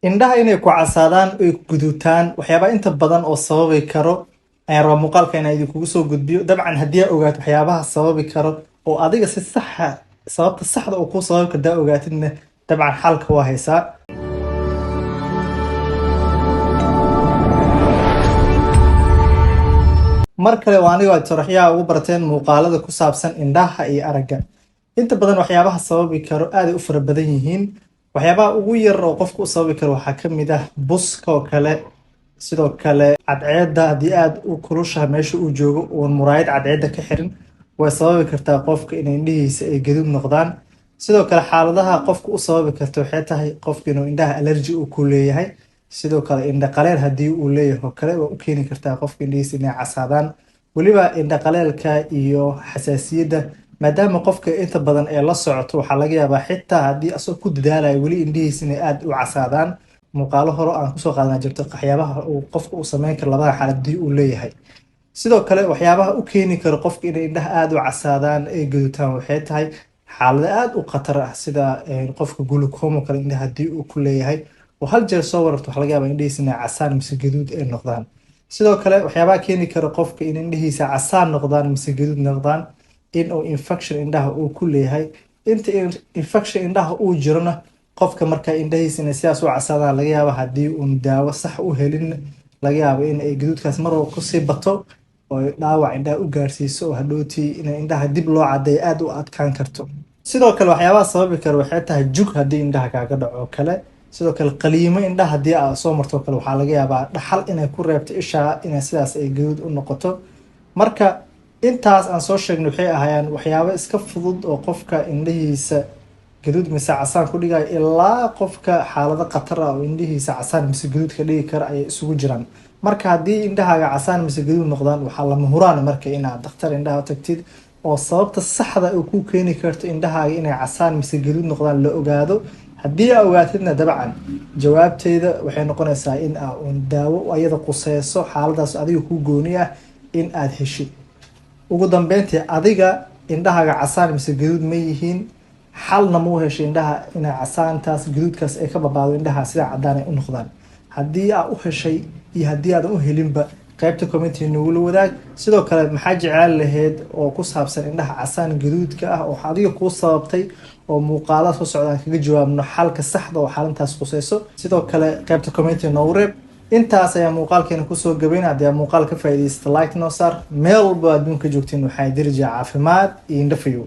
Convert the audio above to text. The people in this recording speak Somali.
indhaha inay ku casaadaan ay guduutaan waxyaaba inta badan oo sababi karo ayaan rabaa muuqaalka inaan idinkugu soo gudbiyo. Dabcan haddii aad ogaato waxyaabaha sababi karo oo adiga si saxa sababta saxda oo kuu sababi kartaa ogaatidna dabcan xalka waa haysaa. mar kale waa aniga aad sharaxyaha ugu barateen muuqaalada ku saabsan indhaha iyo aragga. inta badan waxyaabaha sababi karo aad ay u fara badan yihiin. waxyaabaha ugu yar oo qofku u sababi karo waxaa ka mid ah buska oo kale, sidoo kale cadceedda haddii aad u kulushaha meesha uu joogo uun muraayad cadceedda ka xirin way sababi kartaa qofka in indhihiisa ay gaduud noqdaan. sidoo kale xaaladaha qofka u sababi karta waxay tahay qofka inuu indhaha allergy uu ku leeyahay. sidoo kale indha qaleel haddii uu leeyahay oo kale waa u keeni kartaa qofka indhihiisa inay casaadaan. weliba indha qaleelka iyo xasaasiyadda maadaama qofka inta badan ee la socoto waxaa laga yaabaa xitaa haddii asagoo ku dadaalayo weli indhihiisa inay aad u casaadaan. muuqaalo hore aan kusoo qaadanaa jirto waxyaabaha uu qofka uu sameyn karo labada xaalad haddii uu leeyahay. sidoo kale waxyaabaha u keeni karo qofka inay indhaha aad u casaadaan ay gaduutaan waxay tahay xaalado aad u khatar ah sida qofka gulukooma kale indhaha haddii uu ku leeyahay oo hal jeer soo wararto waxaa laga yaabaa indhihiisa inay casaan mise gaduud ay noqdaan. sidoo kale waxyaabaha keeni kara qofka in indhihiisa casaan noqdaan mise gaduud noqdaan in uu infection indhaha uu ku leeyahay. inta infection indhaha uu jirona qofka marka indhahiisa inay sidaas u casaadaan laga yaabo haddii uun daawo sax u helin laga yaabo in ay gaduudkaas mar walba kusii bato oo dhaawac indhaha u gaarsiiso oo hadhowtii in indhaha dib loo cadeeyo aad u adkaan karto. sidoo kale waxyaabaha sababi kara waxay tahay jug haddii indhaha kaaga dhaco kale. sidoo kale qaliimo indhaha haddii aad soo marto kale waxaa laga yaabaa dhaxal inay ku reebto ishaa inay sidaas ay gaduud u noqoto. marka intaas aan soo sheegnay waxay ahaayeen waxyaabo iska fudud oo qofka indhihiisa gaduud mise casaan ku dhigayo ilaa qofka xaalado khatar ah oo indhihiisa casaan mise gaduud ka dhigi kara ayay isugu jiraan. marka haddii indhahaaga casaan mise gaduud noqdaan waxaa lama huraan marka inaad dhakhtar indhaha tagtid oo sababta saxda uu ku keeni karto indhahaaga inay casaan mise gaduud noqdaan la ogaado. haddii aa ogaatidna dabcan jawaabteyda waxay noqonaysaa in aa uun daawo ayada quseyso xaaladaas adiga ku gooni ah in aad heshid. ugu dambeyntii adiga indhahaaga casaan mise gaduud ma yihiin xalna ma u heshay indhaha inay casaantaas gaduudkaas ay ka babaado indhaha sida cadaan ay u noqdaan. haddii aa u heshay iyo haddii aadan u helinba qaybta commenti nagula wadaag. sidoo kale maxaa jeclaan lahayd oo ku saabsan indhaha casaan gaduudka ah oo adiga kuu sababtay oo muuqaalada soo socdaan kaga jawaabno xalka saxda oo xalintaas quseyso. sidoo kale qaybta commenti noogu reeb. intaas ayaa muuqaalkeena kusoo gabayn. haddii aa muuqaal ka faa'iidaysta like noo saar. meel walba adduunka joogtiin waxaa dirjaa caafimaad iyo indho fayow.